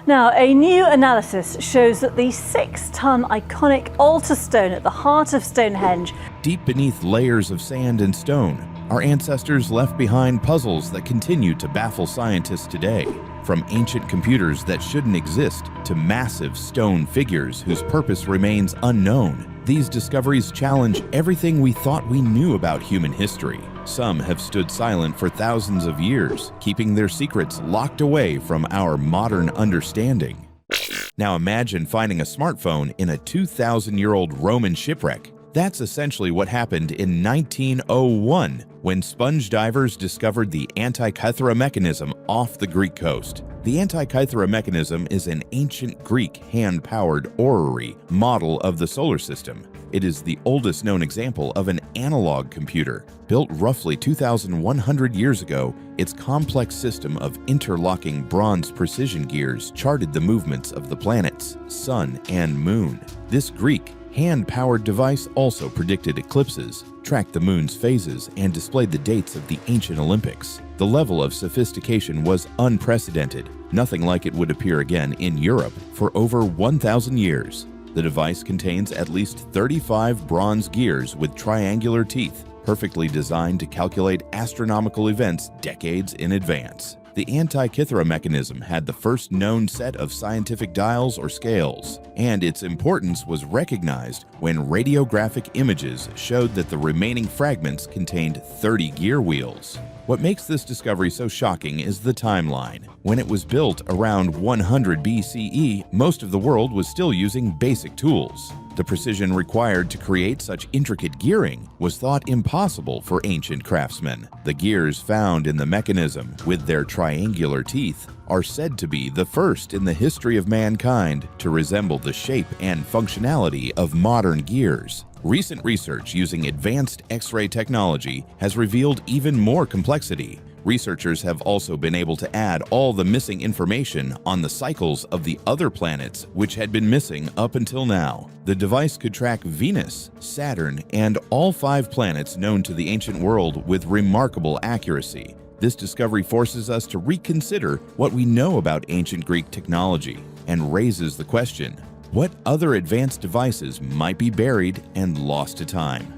Now, a new analysis shows that the 6-ton iconic altar stone at the heart of Stonehenge, deep beneath layers of sand and stone, our ancestors left behind puzzles that continue to baffle scientists today. From ancient computers that shouldn't exist to massive stone figures whose purpose remains unknown, these discoveries challenge everything we thought we knew about human history. Some have stood silent for thousands of years, keeping their secrets locked away from our modern understanding. Now imagine finding a smartphone in a 2,000-year-old Roman shipwreck. That's essentially what happened in 1901 when sponge divers discovered the Antikythera Mechanism off the Greek coast. The Antikythera Mechanism is an ancient Greek hand-powered orrery model of the solar system. It is the oldest known example of an analog computer. Built roughly 2,100 years ago, its complex system of interlocking bronze precision gears charted the movements of the planets, sun, and moon. This Greek hand-powered device also predicted eclipses, tracked the moon's phases, and displayed the dates of the ancient Olympics. The level of sophistication was unprecedented. Nothing like it would appear again in Europe for over 1,000 years. The device contains at least 35 bronze gears with triangular teeth, perfectly designed to calculate astronomical events decades in advance. The Antikythera mechanism had the first known set of scientific dials or scales, and its importance was recognized when radiographic images showed that the remaining fragments contained 30 gear wheels. What makes this discovery so shocking is the timeline. When it was built around 100 BCE, most of the world was still using basic tools. The precision required to create such intricate gearing was thought impossible for ancient craftsmen. The gears found in the mechanism, with their triangular teeth, are said to be the first in the history of mankind to resemble the shape and functionality of modern gears. Recent research using advanced X-ray technology has revealed even more complexity. Researchers have also been able to add all the missing information on the cycles of the other planets which had been missing up until now. The device could track Venus, Saturn, and all 5 planets known to the ancient world with remarkable accuracy. This discovery forces us to reconsider what we know about ancient Greek technology and raises the question: what other advanced devices might be buried and lost to time?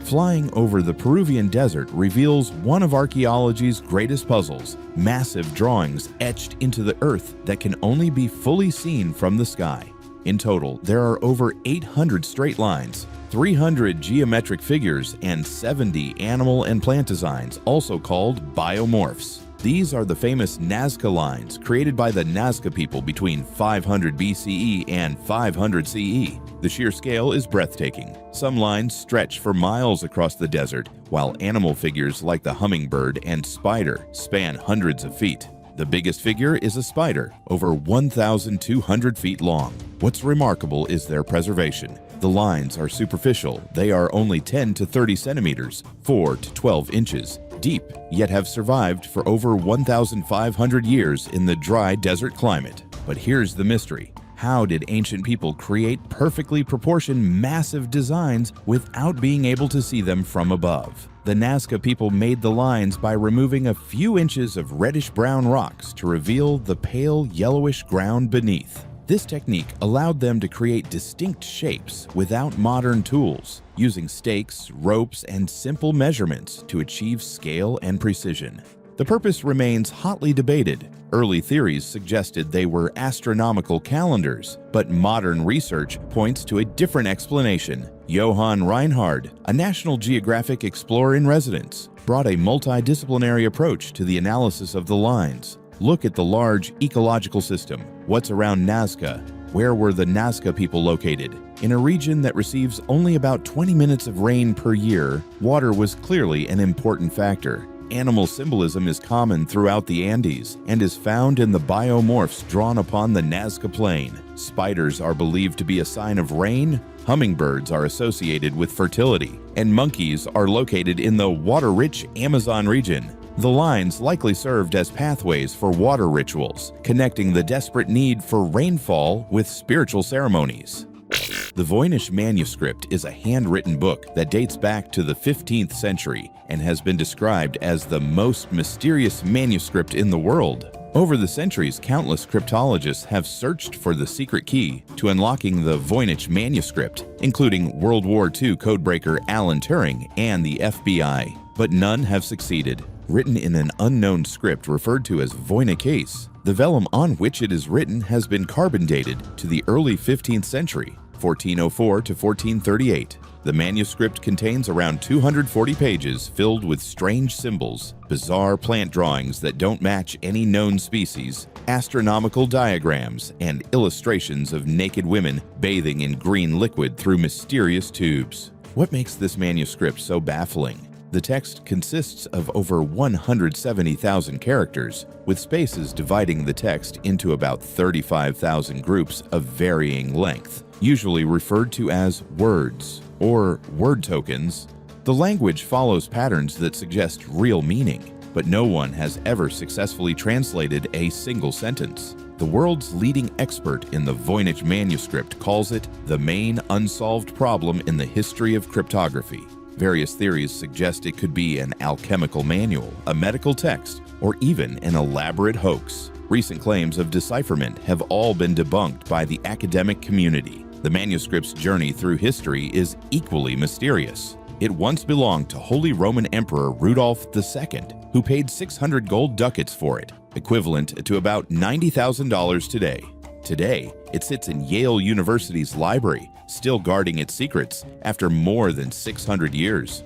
Flying over the Peruvian desert reveals one of archaeology's greatest puzzles: massive drawings etched into the earth that can only be fully seen from the sky. In total, there are over 800 straight lines, 300 geometric figures, and 70 animal and plant designs, also called biomorphs. These are the famous Nazca Lines, created by the Nazca people between 500 BCE and 500 CE. The sheer scale is breathtaking. Some lines stretch for miles across the desert, while animal figures like the hummingbird and spider span hundreds of feet. The biggest figure is a spider, over 1,200 feet long. What's remarkable is their preservation. The lines are superficial. They are only 10 to 30 centimeters, 4 to 12 inches deep, yet have survived for over 1,500 years in the dry desert climate. But here's the mystery. How did ancient people create perfectly proportioned massive designs without being able to see them from above? The Nazca people made the lines by removing a few inches of reddish-brown rocks to reveal the pale yellowish ground beneath. This technique allowed them to create distinct shapes without modern tools, using stakes, ropes, and simple measurements to achieve scale and precision. The purpose remains hotly debated. Early theories suggested they were astronomical calendars, but modern research points to a different explanation. Johann Reinhard, a National Geographic explorer-in-residence, brought a multidisciplinary approach to the analysis of the lines. Look at the large ecological system. What's around Nazca? Where were the Nazca people located? In a region that receives only about 20 minutes of rain per year, water was clearly an important factor. Animal symbolism is common throughout the Andes and is found in the biomorphs drawn upon the Nazca Plain. Spiders are believed to be a sign of rain, hummingbirds are associated with fertility, and monkeys are located in the water-rich Amazon region. The lines likely served as pathways for water rituals, connecting the desperate need for rainfall with spiritual ceremonies. The Voynich Manuscript is a handwritten book that dates back to the 15th century and has been described as the most mysterious manuscript in the world. Over the centuries, countless cryptologists have searched for the secret key to unlocking the Voynich Manuscript, including World War II codebreaker Alan Turing and the FBI, but none have succeeded. Written in an unknown script referred to as Voynich, the vellum on which it is written has been carbon dated to the early 15th century, 1404 to 1438. The manuscript contains around 240 pages filled with strange symbols, bizarre plant drawings that don't match any known species, astronomical diagrams, and illustrations of naked women bathing in green liquid through mysterious tubes. What makes this manuscript so baffling? The text consists of over 170,000 characters, with spaces dividing the text into about 35,000 groups of varying length, usually referred to as words or word tokens. The language follows patterns that suggest real meaning, but no one has ever successfully translated a single sentence. The world's leading expert in the Voynich Manuscript calls it the main unsolved problem in the history of cryptography. Various theories suggest it could be an alchemical manual, a medical text, or even an elaborate hoax. Recent claims of decipherment have all been debunked by the academic community. The manuscript's journey through history is equally mysterious. It once belonged to Holy Roman Emperor Rudolph II, who paid 600 gold ducats for it, equivalent to about $90,000 today. Today, it sits in Yale University's library, still guarding its secrets after more than 600 years.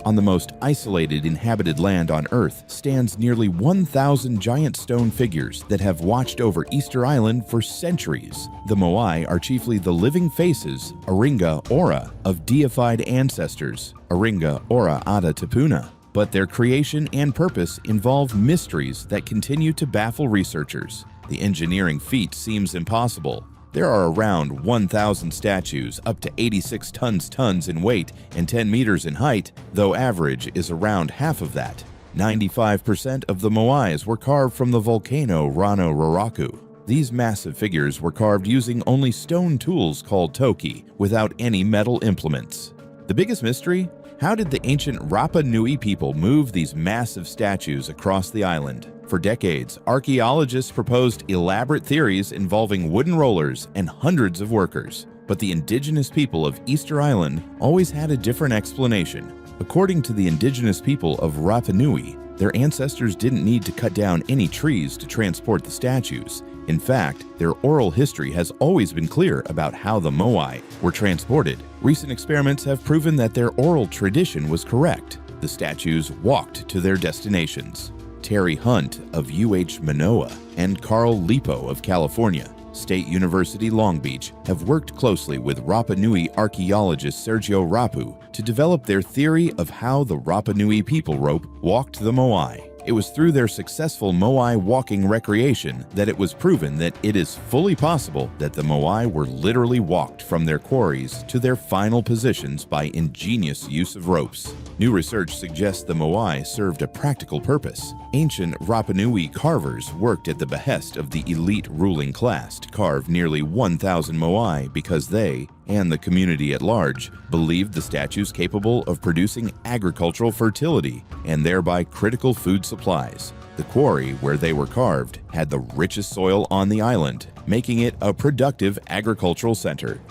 On the most isolated inhabited land on Earth stands nearly 1,000 giant stone figures that have watched over Easter Island for centuries. The Moai are chiefly the living faces, Aringa Ora, of deified ancestors, Aringa Ora Ada Tapuna. But their creation and purpose involve mysteries that continue to baffle researchers. The engineering feat seems impossible. There are around 1,000 statues, up to 86 tons in weight and 10 meters in height, though average is around half of that. 95% of the Moais were carved from the volcano Rano Raraku. These massive figures were carved using only stone tools called toki, without any metal implements. The biggest mystery? How did the ancient Rapa Nui people move these massive statues across the island? For decades, archaeologists proposed elaborate theories involving wooden rollers and hundreds of workers. But the indigenous people of Easter Island always had a different explanation. According to the indigenous people of Rapa Nui, their ancestors didn't need to cut down any trees to transport the statues. In fact, their oral history has always been clear about how the Moai were transported. Recent experiments have proven that their oral tradition was correct. The statues walked to their destinations. Terry Hunt of UH Manoa and Carl Lipo of California, State University Long Beach, have worked closely with Rapa Nui archaeologist Sergio Rapu to develop their theory of how the Rapa Nui people rope walked the Moai. It was through their successful Moai walking recreation that it was proven that it is fully possible that the Moai were literally walked from their quarries to their final positions by ingenious use of ropes. New research suggests the Moai served a practical purpose. Ancient Rapa Nui carvers worked at the behest of the elite ruling class to carve nearly 1,000 Moai because they, and the community at large, believed the statues capable of producing agricultural fertility and thereby critical food supplies. The quarry where they were carved had the richest soil on the island, making it a productive agricultural center.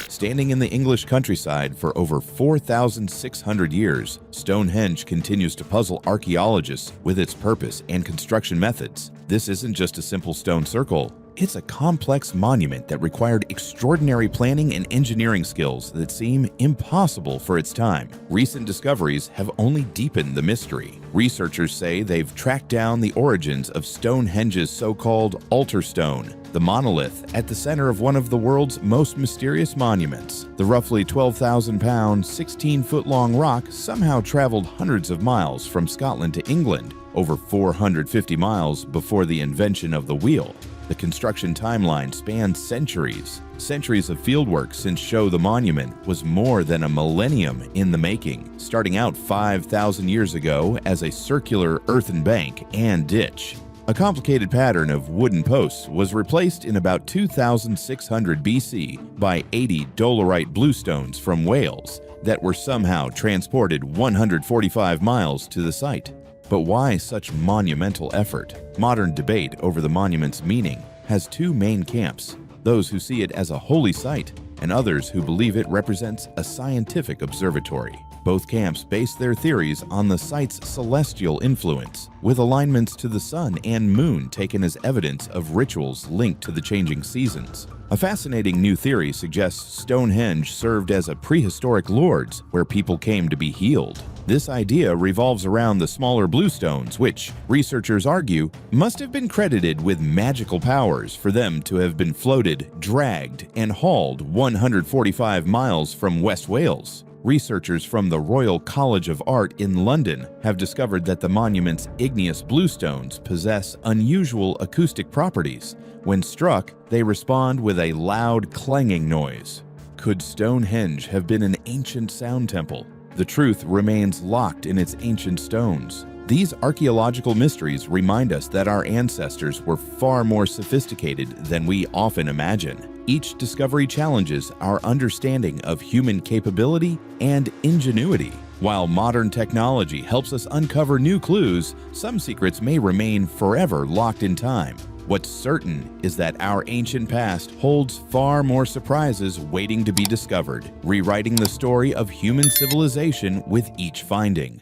Standing in the English countryside for over 4,600 years, Stonehenge continues to puzzle archaeologists with its purpose and construction methods. This isn't just a simple stone circle. It's a complex monument that required extraordinary planning and engineering skills that seem impossible for its time. Recent discoveries have only deepened the mystery. Researchers say they've tracked down the origins of Stonehenge's so-called altar stone, the monolith at the center of one of the world's most mysterious monuments. The roughly 12,000-pound, 16-foot-long rock somehow traveled hundreds of miles from Scotland to England, over 450 miles before the invention of the wheel. The construction timeline spans centuries. Centuries of fieldwork since show the monument was more than a millennium in the making, starting out 5,000 years ago as a circular earthen bank and ditch. A complicated pattern of wooden posts was replaced in about 2600 BC by 80 dolerite bluestones from Wales that were somehow transported 145 miles to the site. But why such monumental effort? Modern debate over the monument's meaning has two main camps: those who see it as a holy site and others who believe it represents a scientific observatory. Both camps base their theories on the site's celestial influence, with alignments to the sun and moon taken as evidence of rituals linked to the changing seasons. A fascinating new theory suggests Stonehenge served as a prehistoric Lourdes where people came to be healed. This idea revolves around the smaller bluestones, which, researchers argue, must have been credited with magical powers for them to have been floated, dragged, and hauled 145 miles from West Wales. Researchers from the Royal College of Art in London have discovered that the monument's igneous bluestones possess unusual acoustic properties. When struck, they respond with a loud clanging noise. Could Stonehenge have been an ancient sound temple? The truth remains locked in its ancient stones. These archaeological mysteries remind us that our ancestors were far more sophisticated than we often imagine. Each discovery challenges our understanding of human capability and ingenuity. While modern technology helps us uncover new clues, some secrets may remain forever locked in time. What's certain is that our ancient past holds far more surprises waiting to be discovered, rewriting the story of human civilization with each finding.